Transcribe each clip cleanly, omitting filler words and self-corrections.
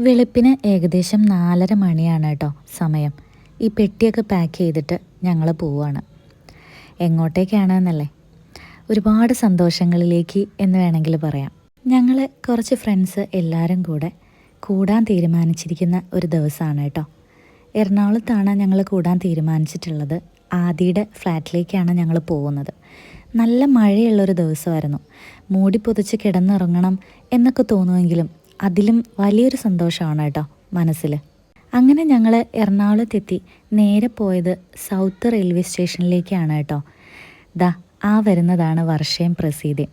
വെളുപ്പിന് ഏകദേശം 4:30 മണിയാണ് കേട്ടോ സമയം. ഈ പെട്ടിയൊക്കെ പാക്ക് ചെയ്തിട്ട് ഞങ്ങൾ പോവുകയാണ്. എങ്ങോട്ടേക്കാണെന്നല്ലേ, ഒരുപാട് സന്തോഷങ്ങളിലേക്ക് എന്ന് വേണമെങ്കിൽ പറയാം. ഞങ്ങൾ കുറച്ച് ഫ്രണ്ട്സ് എല്ലാവരും കൂടെ കൂടാൻ തീരുമാനിച്ചിരിക്കുന്ന ഒരു ദിവസമാണ് കേട്ടോ. എറണാകുളത്താണ് ഞങ്ങൾ കൂടാൻ തീരുമാനിച്ചിട്ടുള്ളത്. ആദിയുടെ ഫ്ലാറ്റിലേക്കാണ് ഞങ്ങൾ പോകുന്നത്. നല്ല മഴയുള്ളൊരു ദിവസമായിരുന്നു. മൂടി പൊതിച്ച് കിടന്നുറങ്ങണം എന്നൊക്കെ തോന്നുമെങ്കിലും അതിലും വലിയൊരു സന്തോഷമാണ് കേട്ടോ മനസ്സിൽ. അങ്ങനെ ഞങ്ങൾ എറണാകുളത്തെത്തി നേരെ പോയത് സൗത്ത് റെയിൽവേ സ്റ്റേഷനിലേക്കാണ് കേട്ടോ. ആ വരുന്നതാണ് വർഷയും പ്രസീതയും.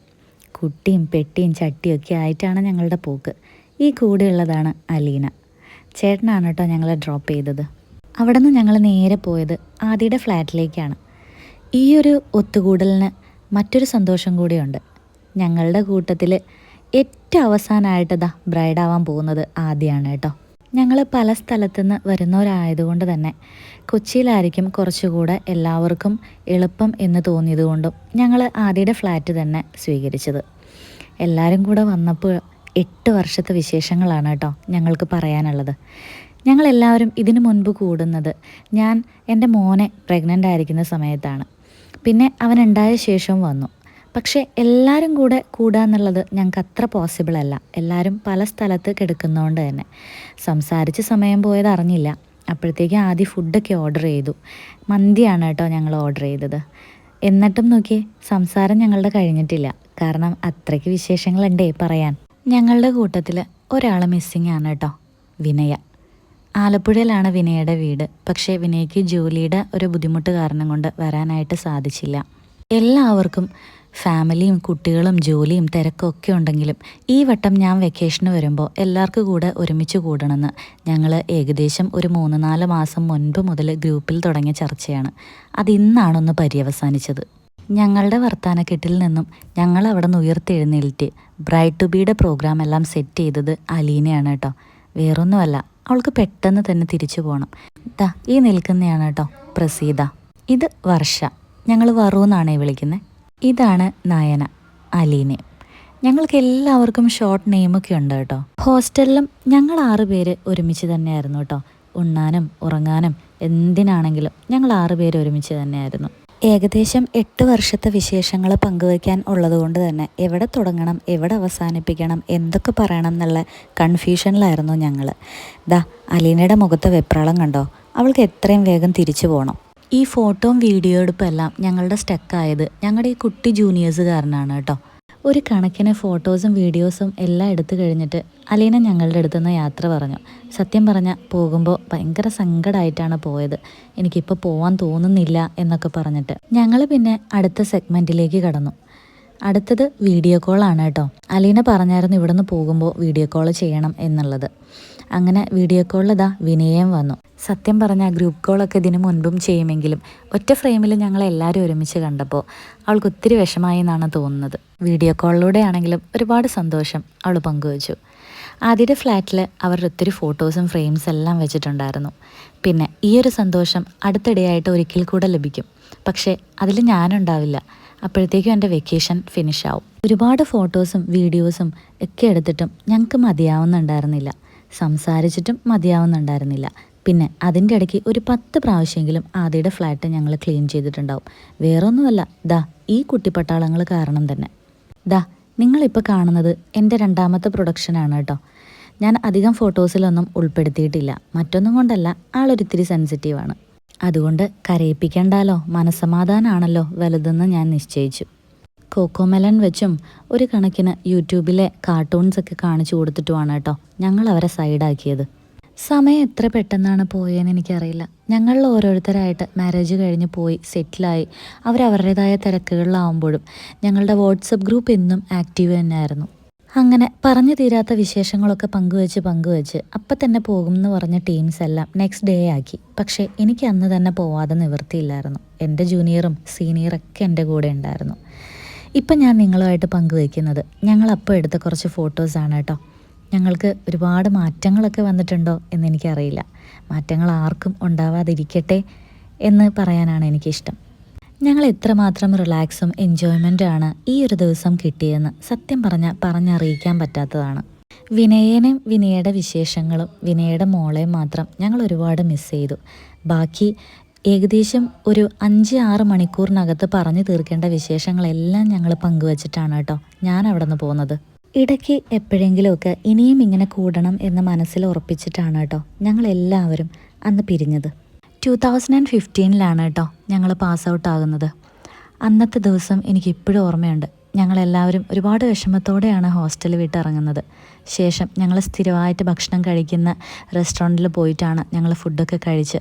കുട്ടിയും പെട്ടിയും ചട്ടിയൊക്കെ ആയിട്ടാണ് ഞങ്ങളുടെ പോക്ക്. ഈ കൂടെയുള്ളതാണ് അലീന. ചേട്ടനാണ് കേട്ടോ ഞങ്ങളെ ഡ്രോപ്പ് ചെയ്തത്. അവിടെ നിന്ന് ഞങ്ങൾ നേരെ പോയത് ആദിയുടെ ഫ്ലാറ്റിലേക്കാണ്. ഈ ഒരു ഒത്തുകൂടലിന് മറ്റൊരു സന്തോഷം കൂടിയുണ്ട്. ഞങ്ങളുടെ കൂട്ടത്തിൽ ഏറ്റവും അവസാനമായിട്ട് ബ്രൈഡാവാൻ പോകുന്നത് ആദ്യമാണ് കേട്ടോ. ഞങ്ങൾ പല സ്ഥലത്തുനിന്ന് വരുന്നവരായതുകൊണ്ട് തന്നെ കൊച്ചിയിലായിരിക്കും കുറച്ചുകൂടെ എല്ലാവർക്കും എളുപ്പം എന്ന് തോന്നിയതുകൊണ്ടും ഞങ്ങൾ ആദ്യയുടെ ഫ്ലാറ്റ് തന്നെ സ്വീകരിച്ചത്. എല്ലാവരും കൂടെ വന്നപ്പോൾ 8 വർഷത്തെ വിശേഷങ്ങളാണ് കേട്ടോ ഞങ്ങൾക്ക് പറയാനുള്ളത്. ഞങ്ങളെല്ലാവരും ഇതിനു മുൻപ് കൂടുന്നത് ഞാൻ എൻ്റെ മോനെ പ്രഗ്നൻ്റ് ആയിരിക്കുന്ന സമയത്താണ്. പിന്നെ അവനുണ്ടായ ശേഷവും വന്നു. പക്ഷേ എല്ലാവരും കൂടെ കൂടാന്നുള്ളത് ഞങ്ങൾക്ക് അത്ര പോസിബിൾ അല്ല. എല്ലാവരും പല സ്ഥലത്ത് കിടക്കുന്നതുകൊണ്ട് തന്നെ സംസാരിച്ച് സമയം പോയത് അറിഞ്ഞില്ല. അപ്പോഴത്തേക്കും ആദ്യം ഫുഡൊക്കെ ഓർഡർ ചെയ്തു. മന്തിയാണ് കേട്ടോ ഞങ്ങൾ ഓർഡർ ചെയ്തത്. എന്നിട്ടും നോക്കിയേ, സംസാരം ഞങ്ങളുടെ കഴിഞ്ഞിട്ടില്ല. കാരണം അത്രയ്ക്ക് വിശേഷങ്ങളുണ്ടേ പറയാൻ. ഞങ്ങളുടെ കൂട്ടത്തിൽ ഒരാൾ മിസ്സിങ് ആണ് കേട്ടോ, വിനയ. ആലപ്പുഴയിലാണ് വിനയുടെ വീട്. പക്ഷേ വിനയ്ക്ക് ജോലിയുടെ ഒരു ബുദ്ധിമുട്ട് കാരണം കൊണ്ട് വരാനായിട്ട് സാധിച്ചില്ല. എല്ലാവർക്കും ഫാമിലിയും കുട്ടികളും ജോലിയും തിരക്കൊക്കെ ഉണ്ടെങ്കിലും ഈ വട്ടം ഞാൻ വെക്കേഷന് വരുമ്പോൾ എല്ലാവർക്കും കൂടെ ഒരുമിച്ച് കൂടണമെന്ന് ഞങ്ങൾ ഏകദേശം ഒരു 3-4 മാസം മുൻപ് മുതൽ ഗ്രൂപ്പിൽ തുടങ്ങിയ ചർച്ചയാണ്. അതിന്നാണൊന്ന് പര്യവസാനിച്ചത്. ഞങ്ങളുടെ വർത്താനക്കെട്ടിൽ നിന്നും ഞങ്ങൾ അവിടെ നിന്ന് ഉയർത്തെഴുന്നേൽറ്റ് ബ്രൈഡ് ടു ബിയുടെ പ്രോഗ്രാം എല്ലാം സെറ്റ് ചെയ്തത് അലീനയാണ് കേട്ടോ. വേറൊന്നുമല്ല, അവൾക്ക് പെട്ടെന്ന് തന്നെ തിരിച്ചു പോകണം. ഈ നിൽക്കുന്നതാണ് കേട്ടോ പ്രസീത. ഇത് വർഷ, ഞങ്ങൾ വറു എന്നാണ് വിളിക്കുന്നത്. ഇതാണ് നയന, അലീന. ഞങ്ങൾക്ക് എല്ലാവർക്കും ഷോർട്ട് നെയിമൊക്കെ ഉണ്ട് കേട്ടോ. ഹോസ്റ്റലിലും ഞങ്ങൾ 6 പേര് ഒരുമിച്ച് തന്നെയായിരുന്നു കേട്ടോ. ഉണ്ണാനും ഉറങ്ങാനും എന്തിനാണെങ്കിലും ഞങ്ങൾ 6 പേര് ഒരുമിച്ച് തന്നെയായിരുന്നു. ഏകദേശം 8 വർഷത്തെ വിശേഷങ്ങൾ പങ്കുവയ്ക്കാൻ ഉള്ളതുകൊണ്ട് തന്നെ എവിടെ തുടങ്ങണം, എവിടെ അവസാനിപ്പിക്കണം, എന്തൊക്കെ പറയണം എന്നുള്ള കൺഫ്യൂഷനിലായിരുന്നു ഞങ്ങൾ. അലീനയുടെ മുഖത്തെ വെപ്രാളം കണ്ടോ? അവൾക്ക് എത്രയും വേഗം തിരിച്ചു പോകണം. ഈ ഫോട്ടോയും വീഡിയോ എടുപ്പെല്ലാം ഞങ്ങളുടെ സ്റ്റക്കായത് ഞങ്ങളുടെ ഈ കുട്ടി ജൂനിയേഴ്സ് കാരനാണ് കേട്ടോ. ഒരു കണക്കിന് ഫോട്ടോസും വീഡിയോസും എല്ലാം എടുത്തു കഴിഞ്ഞിട്ട് അലീന ഞങ്ങളുടെ അടുത്തുനിന്ന് യാത്ര പറഞ്ഞു. സത്യം പറഞ്ഞാൽ പോകുമ്പോൾ ഭയങ്കര സങ്കടമായിട്ടാണ് പോയത്. എനിക്കിപ്പോൾ പോകാൻ തോന്നുന്നില്ല എന്നൊക്കെ പറഞ്ഞിട്ട് ഞങ്ങൾ പിന്നെ അടുത്ത സെഗ്മെൻറ്റിലേക്ക് കടന്നു. അടുത്തത് വീഡിയോ കോളാണ് കേട്ടോ. അലീന പറഞ്ഞായിരുന്നു ഇവിടെ നിന്ന് പോകുമ്പോൾ വീഡിയോ കോൾ ചെയ്യണം എന്നുള്ളത്. അങ്ങനെ വീഡിയോ കോളിൽ വിനയം വന്നു. സത്യം പറഞ്ഞാൽ ഗ്രൂപ്പ് കോളൊക്കെ ഇതിനു മുൻപും ചെയ്യുമെങ്കിലും ഒറ്റ ഫ്രെയിമിൽ ഞങ്ങളെല്ലാവരും ഒരുമിച്ച് കണ്ടപ്പോൾ അവൾക്ക് ഒത്തിരി വിഷമായി എന്നാണ് തോന്നുന്നത്. വീഡിയോ കോളിലൂടെ ആണെങ്കിലും ഒരുപാട് സന്തോഷം അവൾ പങ്കുവച്ചു. ആദ്യത്തെ ഫ്ലാറ്റിൽ അവരുടെ ഒത്തിരി ഫോട്ടോസും ഫ്രെയിംസ് എല്ലാം വെച്ചിട്ടുണ്ടായിരുന്നു. പിന്നെ ഈ ഒരു സന്തോഷം അടുത്തിടെയായിട്ട് ഒരിക്കൽ കൂടെ ലഭിക്കും. പക്ഷേ അതിൽ ഞാനുണ്ടാവില്ല. അപ്പോഴത്തേക്കും എൻ്റെ വെക്കേഷൻ ഫിനിഷാവും. ഒരുപാട് ഫോട്ടോസും വീഡിയോസും ഒക്കെ എടുത്തിട്ടും ഞങ്ങൾക്ക് മതിയാവുന്നുണ്ടായിരുന്നില്ല. സംസാരിച്ചിട്ടും മതിയാവുന്നുണ്ടായിരുന്നില്ല. പിന്നെ അതിൻ്റെ ഇടയ്ക്ക് ഒരു 10 പ്രാവശ്യമെങ്കിലും ആദ്യയുടെ ഫ്ലാറ്റ് ഞങ്ങൾ ക്ലീൻ ചെയ്തിട്ടുണ്ടാവും. വേറൊന്നുമല്ല, ഈ കുട്ടിപ്പട്ടാളങ്ങൾ കാരണം തന്നെ. നിങ്ങളിപ്പോൾ കാണുന്നത് എൻ്റെ 2ാമത്തെ പ്രൊഡക്ഷനാണ് കേട്ടോ. ഞാൻ അധികം ഫോട്ടോസിലൊന്നും ഉൾപ്പെടുത്തിയിട്ടില്ല. മറ്റൊന്നും കൊണ്ടല്ല, ആളൊരിത്തിരി സെൻസിറ്റീവാണ്. അതുകൊണ്ട് കരയിപ്പിക്കണ്ടാലോ, മനസ്സമാധാനമാണല്ലോ വലുതെന്ന് ഞാൻ നിശ്ചയിച്ചു. കോക്കോമെലൻ വെച്ചും ഒരു കണക്കിന് യൂട്യൂബിലെ കാർട്ടൂൺസൊക്കെ കാണിച്ചു കൊടുത്തിട്ടുമാണ് കേട്ടോ ഞങ്ങൾ അവരെ സൈഡാക്കിയത്. സമയം എത്ര പെട്ടെന്നാണ് പോയെന്ന് എനിക്കറിയില്ല. ഞങ്ങളിൽ ഓരോരുത്തരായിട്ട് മാരേജ് കഴിഞ്ഞ് പോയി സെറ്റിലായി അവരവരുടേതായ തിരക്കുകളിലാവുമ്പോഴും ഞങ്ങളുടെ വാട്സപ്പ് ഗ്രൂപ്പ് എന്നും ആക്റ്റീവ് തന്നെയായിരുന്നു. അങ്ങനെ പറഞ്ഞു തീരാത്ത വിശേഷങ്ങളൊക്കെ പങ്കുവെച്ച് അപ്പം തന്നെ പോകുമെന്ന് പറഞ്ഞ ടീംസ് എല്ലാം നെക്സ്റ്റ് ഡേ ആക്കി. പക്ഷേ എനിക്ക് അന്ന് തന്നെ പോവാതെ നിവൃത്തിയില്ലായിരുന്നു. എൻ്റെ ജൂനിയറും സീനിയറൊക്കെ എൻ്റെ കൂടെ ഉണ്ടായിരുന്നു. ഇപ്പം ഞാൻ നിങ്ങളുമായിട്ട് പങ്കുവയ്ക്കുന്നത് ഞങ്ങളപ്പോൾ എടുത്ത കുറച്ച് ഫോട്ടോസാണ് കേട്ടോ. ഞങ്ങൾക്ക് ഒരുപാട് മാറ്റങ്ങളൊക്കെ വന്നിട്ടുണ്ടോ എന്നെനിക്കറിയില്ല. മാറ്റങ്ങൾ ആർക്കും ഉണ്ടാവാതിരിക്കട്ടെ എന്ന് പറയാനാണ് എനിക്കിഷ്ടം. ഞങ്ങൾ എത്രമാത്രം റിലാക്സും എൻജോയ്മെൻറ്റാണ് ഈ ഒരു ദിവസം കിട്ടിയെന്ന് സത്യം പറഞ്ഞറിയിക്കാൻ പറ്റാത്തതാണ്. വിനയനും വിനയയുടെ വിശേഷങ്ങളും വിനയയുടെ മോളെയും മാത്രം ഞങ്ങൾ ഒരുപാട് മിസ് ചെയ്തു. ബാക്കി ഏകദേശം ഒരു 5-6 മണിക്കൂറിനകത്ത് പറഞ്ഞു തീർക്കേണ്ട വിശേഷങ്ങളെല്ലാം ഞങ്ങൾ പങ്കുവച്ചിട്ടാണ് കേട്ടോ ഞാൻ അവിടെ നിന്ന് പോകുന്നത്. ഇടയ്ക്ക് എപ്പോഴെങ്കിലുമൊക്കെ ഇനിയും ഇങ്ങനെ കൂടണം എന്ന് മനസ്സിൽ ഉറപ്പിച്ചിട്ടാണ് കേട്ടോ ഞങ്ങളെല്ലാവരും അന്ന് പിരിഞ്ഞത്. 2015 കേട്ടോ ഞങ്ങൾ പാസ് ഔട്ട് ആകുന്നത്. അന്നത്തെ ദിവസം എനിക്കിപ്പോഴും ഓർമ്മയുണ്ട്. ഞങ്ങളെല്ലാവരും ഒരുപാട് വിഷമത്തോടെയാണ് ഹോസ്റ്റൽ വിട്ടിറങ്ങുന്നത്. ശേഷം ഞങ്ങൾ സ്ഥിരമായിട്ട് ഭക്ഷണം കഴിക്കുന്ന റെസ്റ്റോറൻറ്റിൽ പോയിട്ടാണ് ഞങ്ങൾ ഫുഡൊക്കെ കഴിച്ച്,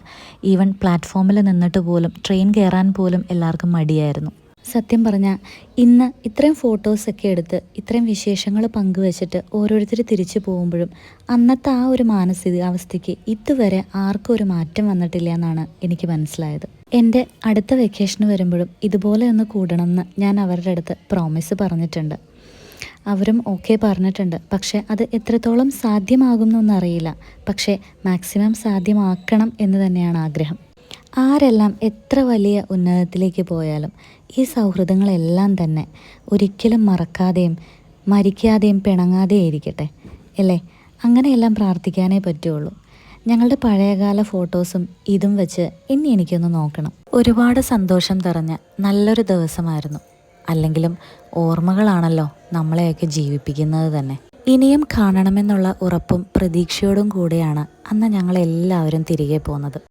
ഈവൻ പ്ലാറ്റ്ഫോമിൽ നിന്നിട്ട് പോലും ട്രെയിൻ കയറാൻ പോലും എല്ലാവർക്കും മടിയായിരുന്നു. സത്യം പറഞ്ഞാൽ ഇന്ന് ഇത്രയും ഫോട്ടോസൊക്കെ എടുത്ത് ഇത്രയും വിശേഷങ്ങൾ പങ്കുവച്ചിട്ട് ഓരോരുത്തർ തിരിച്ചു പോകുമ്പോഴും അന്നത്തെ ആ ഒരു മാനസികാവസ്ഥയ്ക്ക് ഇതുവരെ ആർക്കും ഒരു മാറ്റം വന്നിട്ടില്ല എന്നാണ് എനിക്ക് മനസ്സിലായത്. എൻ്റെ അടുത്ത വെക്കേഷന് വരുമ്പോഴും ഇതുപോലെ ഒന്ന് കൂടണമെന്ന് ഞാൻ അവരുടെ അടുത്ത് പ്രോമിസ് പറഞ്ഞിട്ടുണ്ട്. അവരും ഓക്കെ പറഞ്ഞിട്ടുണ്ട്. പക്ഷേ അത് എത്രത്തോളം സാധ്യമാകുമെന്നൊന്നും അറിയില്ല. പക്ഷേ മാക്സിമം സാധ്യമാക്കണം എന്ന് തന്നെയാണ് ആഗ്രഹം. ആരെല്ലാം എത്ര വലിയ ഉന്നതത്തിലേക്ക് പോയാലും ഈ സൗഹൃദങ്ങളെല്ലാം തന്നെ ഒരിക്കലും മറക്കാതെയും മരിക്കാതെയും പിണങ്ങാതെയും ഇരിക്കട്ടെ അല്ലേ? അങ്ങനെയെല്ലാം പ്രാർത്ഥിക്കാനേ പറ്റുള്ളൂ. ഞങ്ങളുടെ പഴയകാല ഫോട്ടോസും ഇതും വെച്ച് ഇനി എനിക്കൊന്ന് നോക്കണം. ഒരുപാട് സന്തോഷം നിറഞ്ഞ നല്ലൊരു ദിവസമായിരുന്നു. അല്ലെങ്കിലും ഓർമ്മകളാണല്ലോ നമ്മളെയൊക്കെ ജീവിപ്പിക്കുന്നത് തന്നെ. ഇനിയും കാണണമെന്നുള്ള ഉറപ്പും പ്രതീക്ഷയോടും കൂടെയാണ് അന്ന് ഞങ്ങളെല്ലാവരും തിരികെ പോന്നത്.